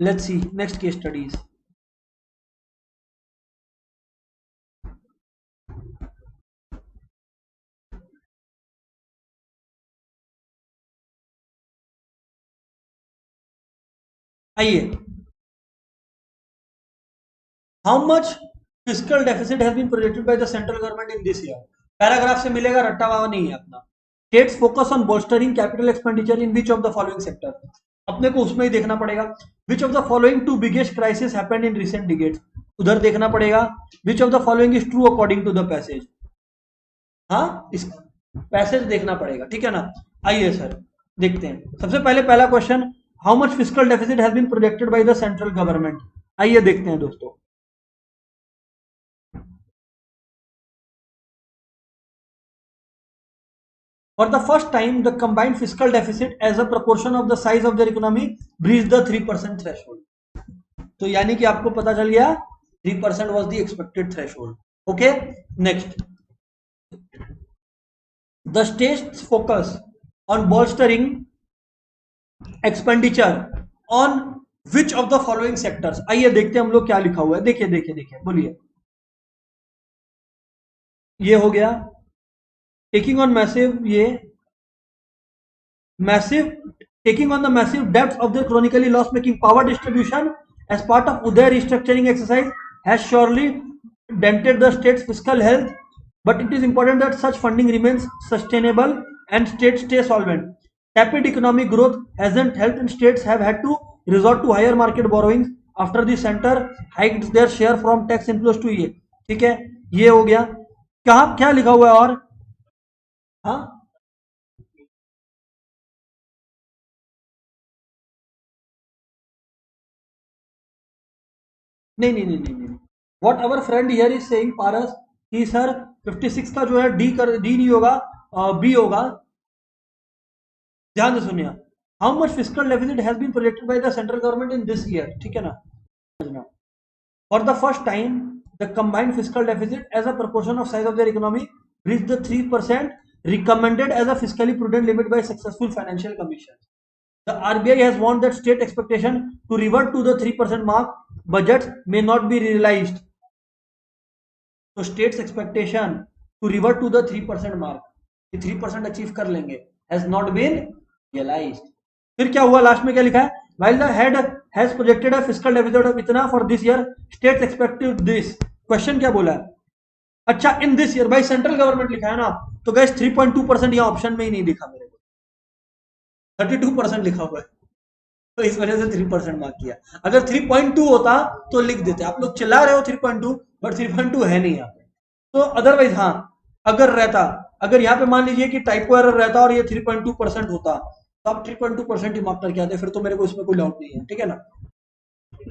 S1: Let's see next case studies. आइए, how much physical deficit has been projected by the central government in this year. Paragraph से मिलेगा, रट्टा वावा नहीं है अपना। States focus on bolstering capital expenditure in which of the following sector. अपने को उसमें ही देखना पड़ेगा। Which of the following to biggest crisis happened in recent decades, उधर देखना पड़ेगा। Which of the following is true according to the passage. हाँ, इस पैसेज देखना पड़ेगा, ठीक है ना। आइए सर देखते हैं। सबसे पहले पहला question, how much physical deficit has been projected by the central government. आइए देखते हैं दोस्तों। For the first time, the combined fiscal deficit as a proportion of the size of their economy breached the 3% threshold. तो यानी कि आपको पता चल गया 3% was the expected threshold. Okay, next. The state's focus on bolstering expenditure on which of the following sectors. आइए देखते हैं हम लोग क्या लिखा हुआ है। देखिए देखिए देखिए, बोलिए। ये हो गया टेकिंग ऑन मैसिव, ये massive taking on the massive debts of their chronically loss making power distribution as part of Uday restructuring exercise has surely dented the state's fiscal health, but it is important that such funding remains sustainable and states stay solvent. Tepid economic growth hasn't helped and states have had to resort to higher market borrowings after the center hiked their share from tax inflows to ये, ठीक है। ये हो गया। कहाँ क्या लिखा हुआ है और? हाँ, नहीं नहीं नहीं नहीं नहीं, what our friend here is saying Paras कि सर 56 का जो है डी कर, डी नहीं होगा, बी होगा। ध्यान से सुनिए। How much physical deficit has been projected by the central government in this year, ठीक है ना। For the first time the combined fiscal deficit as a proportion of size of their economy reached the 3% recommended as a fiscally prudent limit by successful financial commission. The RBI has warned that state expectation to revert to the 3% mark budgets may not be realized. तो states expectation to revert to the 3% mark, कि 3% achieve कर लेंगे, has not been realised. फिर क्या हुआ, last में क्या लिखा है, while the head has projected a fiscal deficit of इतना for this year, states expected this। Question क्या बोला है? अच्छा, इन दिस ईयर भाई सेंट्रल गवर्नमेंट लिखा है ना, तो गैस 3.2% यहाँ ऑप्शन में ही नहीं दिखा मेरे को, 32% लिखा हुआ है, तो इस वजह से 3% मार्क किया। अगर 3.2 होता तो लिख देते। आप लोग चिल्ला रहे हो 3.2, बट 3.2 है नहीं यहाँ पे। तो अदरवाइज हाँ, अगर रहता, अगर यहाँ पे मान लीजिए कि टाइपो एरर रहता और ये 3.2% होता, तो आप 3.2% ही मार्क करके आते, फिर तो मेरे को इसमें कोई डाउट नहीं है, ठीक है ना।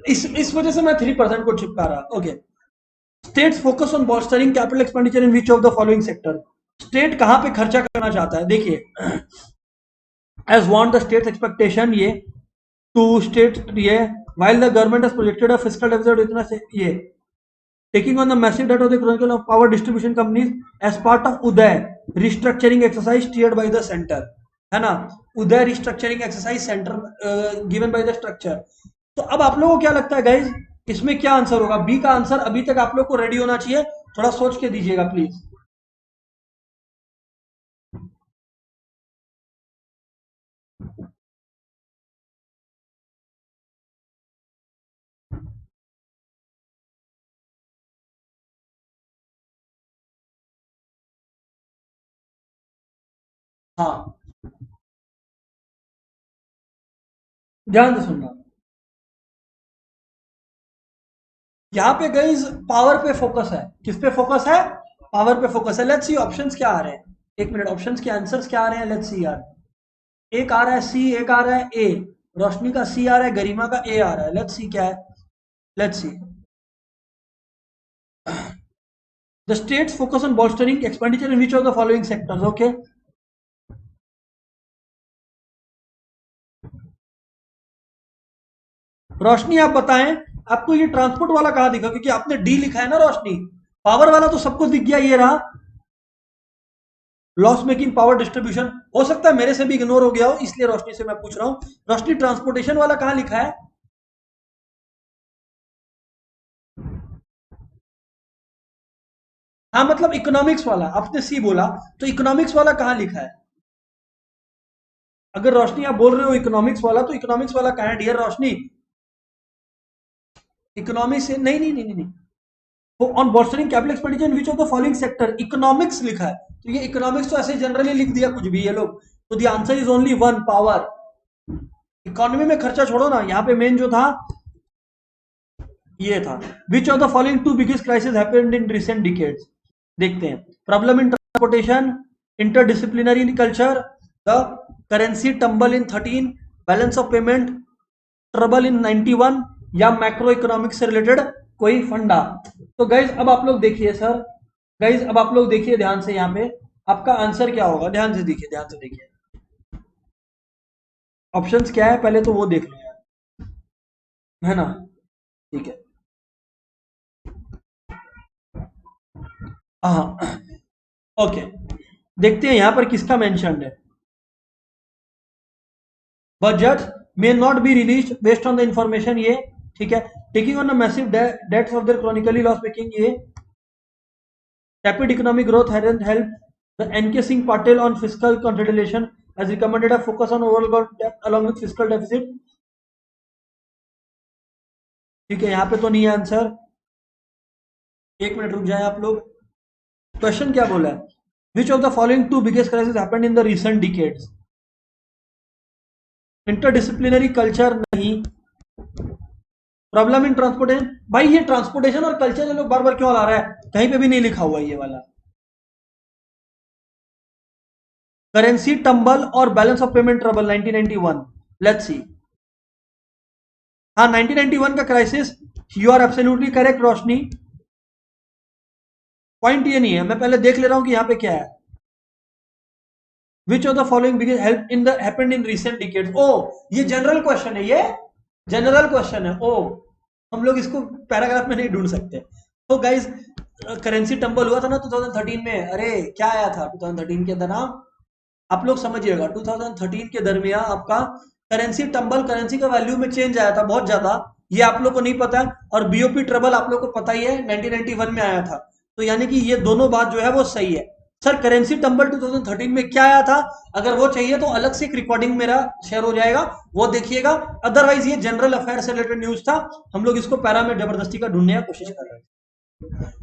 S1: इस वजह से मैं 3% को चिपका रहा। Okay, states focus on bolstering capital expenditure in which of the following sector. State कहां पे खर्चा करना चाहता है, देखिए। As want the states expectation, ये टू स्टेट, ये while the government has projected a fiscal deficit इतना से ये taking on the massive debt of the chronicle of power distribution companies as part of Uday restructuring exercise steered by the center, है ना। उदय restructuring exercise centre given by the structure। तो अब आप लोगों को क्या लगता है गाइज, इसमें क्या आंसर होगा? बी का आंसर अभी तक आप लोग को रेडी होना चाहिए, थोड़ा सोच के दीजिएगा प्लीज। हाँ, ध्यान से सुनना। यहाँ पे गाइस पावर पे फोकस है। किस पे फोकस है? पावर पे फोकस है। लेट्स सी ऑप्शंस क्या आ रहे हैं। एक मिनट, ऑप्शंस के आंसर्स क्या आ रहे हैं, लेट्स सी यार। एक आ रहा है सी, एक आ रहा है ए। रोशनी का सी आ रहा है, गरिमा का ए आ रहा है। लेट्स सी क्या है, let's see. The states focus on bolstering expenditure in which of the following sectors? Okay, Roshni आप बताएं, आपको ये ट्रांसपोर्ट वाला कहां दिखा? क्योंकि आपने डी लिखा है ना रोशनी। पावर वाला तो सबको दिख गया, ये रहा लॉस मेकिंग पावर डिस्ट्रीब्यूशन। हो सकता है मेरे से भी इग्नोर हो गया हो, इसलिए रोशनी से मैं पूछ रहा हूं। रोशनी ट्रांसपोर्टेशन वाला कहां लिखा है? हाँ मतलब इकोनॉमिक्स वाला, आपने सी बोला तो इकोनॉमिक्स वाला कहां लिखा है? अगर रोशनी आप बोल रहे हो इकोनॉमिक्स वाला, तो इकोनॉमिक्स वाला कहां है डियर रोशनी? इकोनॉमिक्स नहीं नहीं नहीं नहीं, on bolstering capital expenditure in which of the following sector? Economics लिखा है, तो ये इकोनॉमिक्स तो ऐसे जनरली लिख दिया कुछ भी ये लोग। तो the answer is only one, power. Economy में खर्चा छोड़ो ना, यहाँ पे मेन जो था ये था। Which of the following to biggest crisis happened in recent decades? देखते हैं। Problem in transportation, interdisciplinary in culture, the currency tumble in 13, balance of payment trouble in 91, या मैक्रो इकोनॉमिक्स से रिलेटेड कोई फंडा। तो गाइज अब आप लोग देखिए सर, गाइज अब आप लोग देखिए ध्यान से, यहाँ पे आपका आंसर क्या होगा, ध्यान से देखिए, ध्यान से देखिए। ऑप्शंस क्या है पहले तो वो देख लो यार, है ना? ठीक है, हाँ ओके। देखते हैं यहाँ पर किसका मेंशन है। Budget may not be release based on the information, ये ठीक है। Taking on the massive debts of their chronically loss making, ये rapid economic growth hadn't helped. The N.K. Singh Patel on fiscal consolidation has recommended a focus on overall debt along with fiscal deficit. ठीक है, यहाँ पे तो नहीं है answer. एक minute रुक जाए आप लोग। क्वेश्चन क्या बोला है? Which of the following to biggest crisis happened in the recent decades? Interdisciplinary culture नहीं। प्रॉब्लम इन ट्रांसपोर्टेशन, भाई ये ट्रांसपोर्टेशन और कल्चर ये लोग बार बार क्यों ला रहा है? कहीं पे भी नहीं लिखा हुआ ये वाला। करेंसी टंबल और balance of payment trouble 1991। Let's see. हाँ 1991 का crisis, you are absolutely correct Roshni. Point ये नहीं है, मैं पहले देख ले रहा हूं कि यहाँ पे क्या है। Which of the following biggest help in the happened in recent decades? ओ ये जनरल क्वेश्चन है, ये जनरल क्वेश्चन है। ओ हम लोग इसको पैराग्राफ में नहीं ढूंढ सकते। तो गाइज करेंसी टंबल हुआ था ना 2013 में। अरे क्या आया था 2013 के अंदर नाम, आप लोग समझिएगा। 2013 के दरमियान आपका करेंसी टंबल, करेंसी का वैल्यू में चेंज आया था बहुत ज्यादा, ये आप लोग को नहीं पता है। और बीओपी ट्रबल आप लोग को पता ही है 1991 में आया था। तो यानी कि ये दोनों बात जो है वो सही है। सर करेंसी टंबल 2013 में क्या आया था? अगर वो चाहिए तो अलग से एक रिकॉर्डिंग मेरा शेयर हो जाएगा, वो देखिएगा। अदरवाइज ये जनरल अफेयर से रिलेटेड न्यूज था, हम लोग इसको पैरा में जबरदस्ती का ढूंढने की कोशिश कर रहे हैं।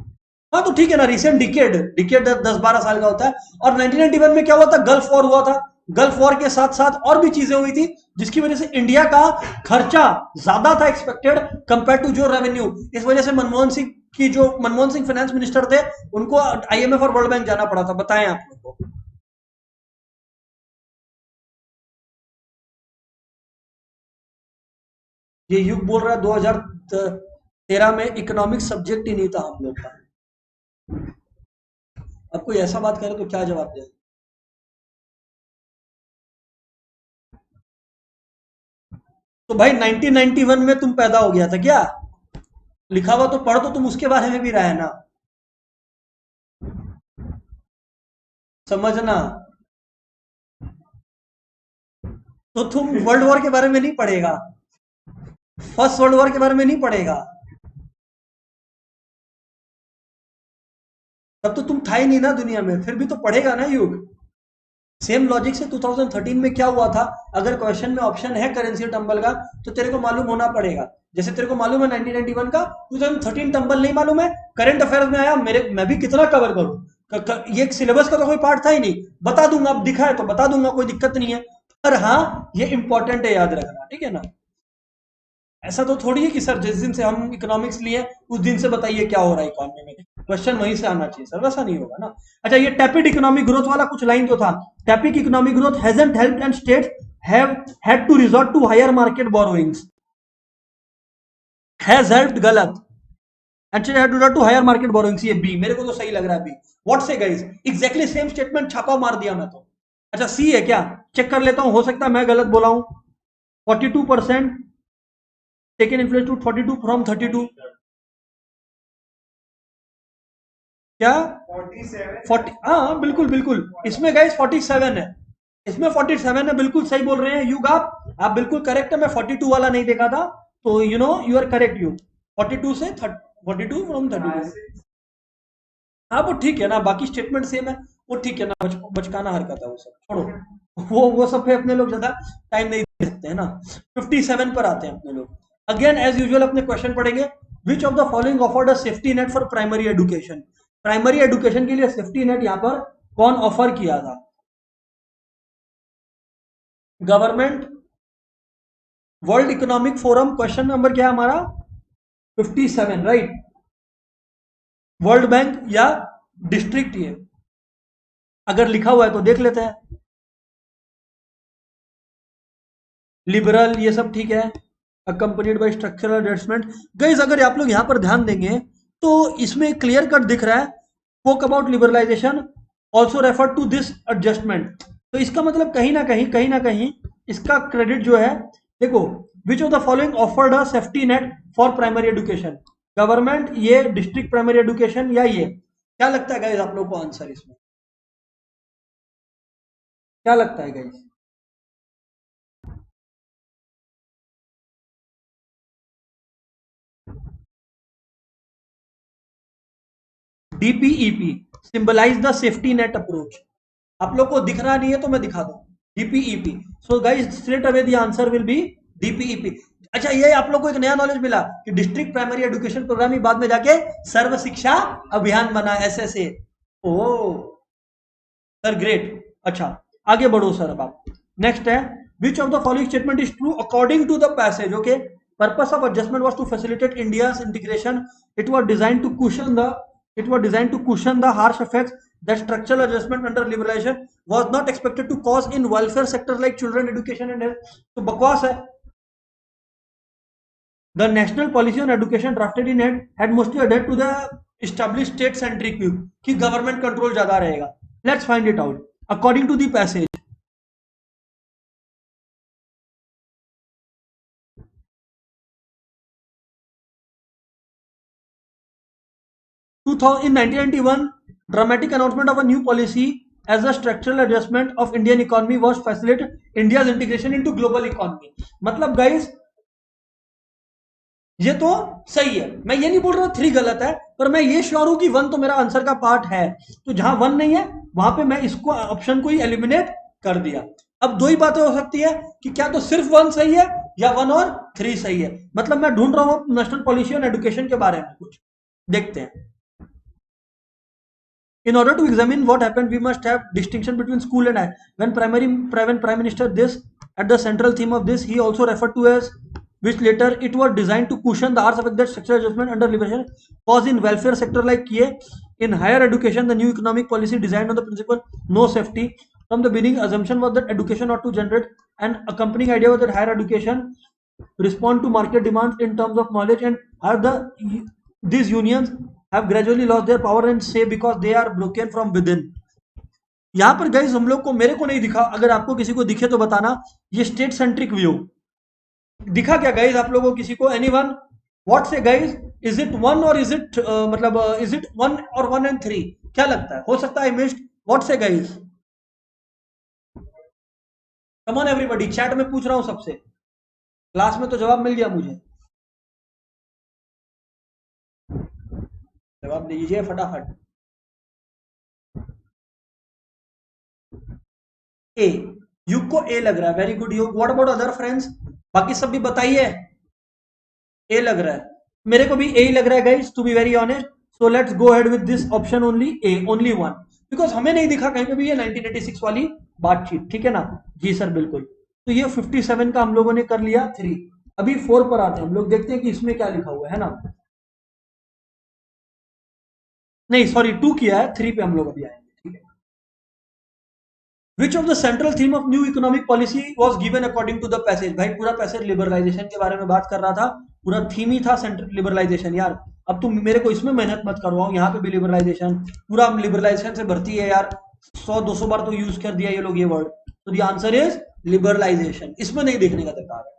S1: हाँ तो ठीक है ना, रिसेंट डिकेड, डिकेड 10-12 साल का होता है। और 1991 में क्या हुआ था? गल्फ वॉर हुआ था। गल्फ वॉर के साथ साथ और भी चीजें हुई थी, जिसकी वजह से इंडिया का खर्चा ज्यादा था एक्सपेक्टेड कंपेयर टू जो रेवेन्यू। इस वजह से मनमोहन सिंह की, जो मनमोहन सिंह फाइनेंस मिनिस्टर थे, उनको आईएमएफ और वर्ल्ड बैंक जाना पड़ा था। बताएं आप लोग को। ये युग बोल रहा है 2013 में इकोनॉमिक्स सब्जेक्ट ही नहीं था हम लोग का। अब कोई ऐसा बात करे तो क्या जवाब दे? तो भाई 1991 में तुम पैदा हो गया था क्या? लिखा हुआ तो पढ़, तो तुम उसके बारे में भी रहा है ना, समझना। तो तुम वर्ल्ड वॉर के बारे में नहीं पढ़ेगा, फर्स्ट वर्ल्ड वॉर के बारे में नहीं पढ़ेगा, तब तो तुम था ही नहीं ना दुनिया में, फिर भी तो पढ़ेगा ना युग। सेम लॉजिक से 2013 में क्या हुआ था? अगर क्वेश्चन में ऑप्शन है करेंसी टंबल का, तो तेरे को मालूम होना पड़ेगा। जैसे तेरे को मालूम है 1991 का, 2013 टंबल नहीं मालूम है, करंट अफेयर्स में आया। मैं भी कितना कवर करूं, ये सिलेबस का तो कोई पार्ट था ही नहीं, बता दूंगा, अब दिखा है तो बता दूंगा, कोई दिक्कत नहीं है, पर हाँ ये इंपॉर्टेंट है, याद रखना, ठीक है ना। ऐसा तो थोड़ी है कि सर जिस दिन से हम इकोनॉमिक्स लिए उस दिन से बताइए क्या हो रहा है इकोनॉमी में, क्वेश्चन वहीं से आना चाहिए सर, वैसा नहीं होगा ना। अच्छा, ये टैपिड इकोनॉमिक ग्रोथ वाला कुछ लाइन जो था, rapid economic growth hasn't helped and states have had to resort to higher market borrowings, has helped गलत, and state had to resort to higher market borrowings, ये बी, मेरे को तो सही लग रहा है B. What say guys, exactly same statement छापा मार दिया मैं तो। अच्छा सी है क्या, चेक कर लेता हूं, हो सकता है मैं गलत बोला हूं। 42% taken influence to 42 from 32, क्या 40, हाँ बिल्कुल बिल्कुल, इसमें गाइस 47 है, इसमें 47 है, बिल्कुल सही बोल रहे हैं युग, आप बिल्कुल करेक्ट है, मैं 42 वाला नहीं देखा था, तो you know you are correct Yug, 42 से 42 फ्रॉम 32। हाँ वो ठीक है ना, बाकी स्टेटमेंट सेम है, वो ठीक है ना, बचकाना हरकत है वो सब छोड़ो, वो सब पे अपने लोग ज्यादा टाइम नहीं दे सकते हैं ना। 57 पर आते हैं अपने लोग, अगेन एज यूजुअल अपने क्वेश्चन पढ़ेंगे। विच of the following offered a safety net for primary education, primary education के लिए सेफ्टी नेट यहाँ पर कौन ऑफर किया था, government, world economic forum, question number क्या है हमारा 57, राइट, वर्ल्ड बैंक या डिस्ट्रिक्ट, ये अगर लिखा हुआ है तो देख लेते हैं, लिबरल ये सब ठीक है, accompanied by structural adjustment. Guys अगर आप लोग यहाँ पर ध्यान देंगे तो इसमें क्लियर कट दिख रहा है, spoke about liberalisation also refer to this adjustment, तो इसका मतलब कहीं ना कहीं इसका क्रेडिट जो है, देखो विच of the following offered a safety net for primary education, government, ये डिस्ट्रिक्ट प्राइमरी एजुकेशन, या ये, क्या लगता है गाइस आप लोग को आंसर इसमें, क्या लगता है guys? DPEP symbolize the safety net approach, आप लोग को दिख रहा नहीं है तो मैं दिखा दूं, DPEP, so guys straight away the answer will be DPEP. अच्छा ये आप लोग को एक नया नॉलेज मिला कि डिस्ट्रिक्ट प्राइमरी एजुकेशन प्रोग्राम ही बाद में जाके सर्व शिक्षा अभियान बना, एसएसए, ओ सर ग्रेट। अच्छा आगे बढ़ो सर, अब आप नेक्स्ट है, which of the following statement is true according to the passage, okay, purpose of adjustment was to facilitate India's integration, it was designed to cushion the, it was designed to cushion the harsh effects that structural adjustment under liberalization was not expected to cause in welfare sectors like children education and health, तो बकवास है। The national policy on education drafted in had mostly adhered to the established state centric view कि government control ज्यादा रहेगा। Let's find it out according to the passage। In 1991, dramatic announcement of a new policy as a structural adjustment of Indian economy was facilitate India's integration into global economy। मतलब guys ये तो सही है, मैं ये नहीं बोल रहा 3 गलत है, पर मैं ये श्योर हूं कि 1 तो मेरा आंसर का पार्ट है, तो जहां 1 नहीं है वहां पे मैं इसको ऑप्शन को ही एलिमिनेट कर दिया। अब दो ही बातें हो सकती है कि क्या तो सिर्फ 1 सही है या 1 और 3 सही है, मतलब मैं ढूंढ रहा हूं नेशनल पॉलिसी ऑन एजुकेशन के बारे में कुछ, देखते हैं। In order to examine what happened, we must have distinction between school and I. When Prime Minister this at the central theme of this, he also referred to as which later it was designed to cushion the harsh effect that structural adjustment under liberalization cause in welfare sector like ये in higher education. The new economic policy designed on the principle no safety from the beginning. Assumption was that education ought to generate, and accompanying idea was that higher education respond to market demands in terms of knowledge, and how these unions have gradually lost their power and say because they are broken from within। यहां पर guys हम लोग को, मेरे को नहीं दिखा, अगर आपको किसी को दिखे तो बताना, ये स्टेट सेंट्रिक व्यू दिखा क्या गाइस आप लोगों को, किसी को, anyone, what say guys, is it 1 और इज इट मतलब इज इट 1 और 1 and 3, क्या लगता है, हो सकता है I missed, what say guys, come on everybody, chat में पूछ रहा हूं सबसे, क्लास में तो जवाब मिल गया मुझे, जवाब दीजिए फटाफट। ए, युग को ए लग रहा है, वेरी गुड युग। व्हाट अबाउट अदर फ्रेंड्स, बाकी सब भी बताइए। ए लग रहा है, मेरे को भी ए ही लग रहा है guys, to be very honest. So let's go ahead with this option only A, only one, because हमें नहीं दिखा कहीं पे भी ये 1986 वाली बातचीत, ठीक है ना। जी सर बिल्कुल। तो ये 57 का हम लोगों ने कर लिया 3। अभी 4 पर आते हैं हम लोग, देखते हैं कि इसमें क्या लिखा हुआ है ना। नहीं सॉरी 2 किया है, 3 पे हम लोग अभी आएंगे, ठीक है। Which of the central theme of new economic policy was given according to the passage. भाई पूरा पैसेज लिबरलाइजेशन के बारे में बात कर रहा था, पूरा थीम ही था सेंट्रल लिबरलाइजेशन। यार अब तुम मेरे को इसमें मेहनत मत करवाओ, यहाँ पे भी लिबरलाइजेशन, पूरा लिबरलाइजेशन से भर्ती है यार, 100-200 बार तो यूज कर दिया ये लोग ये वर्ड। तो द आंसर इज लिबरलाइजेशन, इसमें नहीं देखने का दरकार है।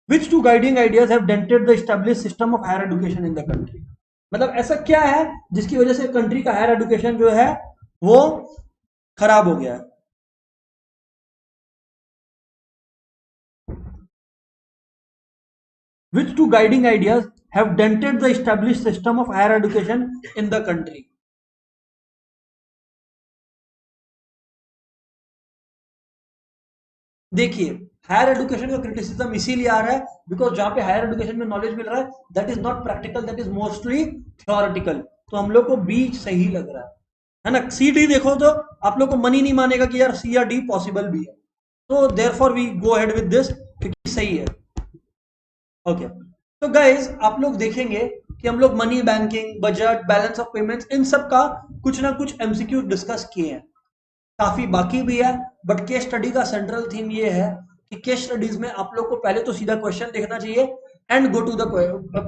S1: Which two guiding ideas have dented the established system of higher education in the country. मतलब ऐसा क्या है जिसकी वजह से कंट्री का हायर एजुकेशन जो है वो खराब हो गया है। Which two guiding ideas have dented the established system of higher education in the country? देखिए हायर एजुकेशन का क्रिटिसिज्म इसीलिए आ रहा है बिकॉज जहां पे हायर एजुकेशन में नॉलेज मिल रहा है that is not practical, that is mostly theoretical. तो हम लोग को बी सही लग रहा है ना। सी डी देखो तो आप लोग को मन ही नहीं मानेगा कि यार सी या डी पॉसिबल भी है। तो therefore we go ahead with this क्योंकि सही है। ओके तो गाइज आप लोग देखेंगे कि हम लोग money, banking, budget, balance of payments, इन सब का कुछ ना कुछ एमसीक्यू डिस्कस किए हैं, काफी बाकी भी है। बट केस स्टडी का सेंट्रल थीम ये है कि केस स्टडीज में आप लोग को पहले तो सीधा क्वेश्चन देखना चाहिए and go to the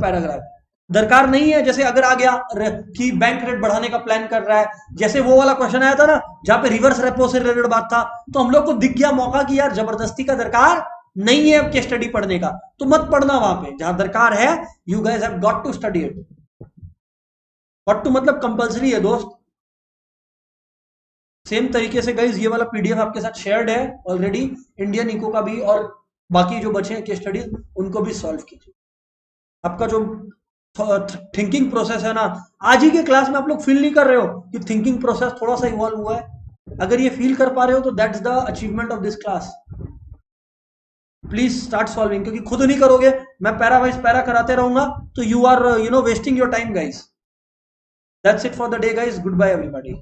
S1: paragraph. दरकार नहीं है जैसे अगर आ गया कि बैंक रेट बढ़ाने का प्लान कर रहा है, जैसे वो वाला क्वेश्चन आया था ना जहां पे रिवर्स रेपो से रिलेटेड बात था, तो हम लोग को दिख गया मौका कि यार जबरदस्ती का दरकार नहीं है अब केस स्टडी पढ़ने का, तो मत पढ़ना वहां पे। जहां दरकार है you guys have got to study it. Got to मतलब कंपल्सरी है दोस्त। सेम तरीके से गाइज ये वाला पीडीएफ आपके साथ शेयर्ड है ऑलरेडी, इंडियन इको का भी, और बाकी जो बचे हैं केस स्टडीज उनको भी सॉल्व कीजिए। आपका जो थिंकिंग प्रोसेस है ना, आज ही के क्लास में आप लोग फील नहीं कर रहे हो कि थिंकिंग प्रोसेस थोड़ा सा इवॉल्व हुआ है। अगर ये फील कर पा रहे हो तो that's the achievement of this class. Please start solving, क्योंकि खुद नहीं करोगे, मैं पैरा वाइज पैरा कराते रहूंगा तो you are wasting your time guys. That's it for the day guys, goodbye everybody.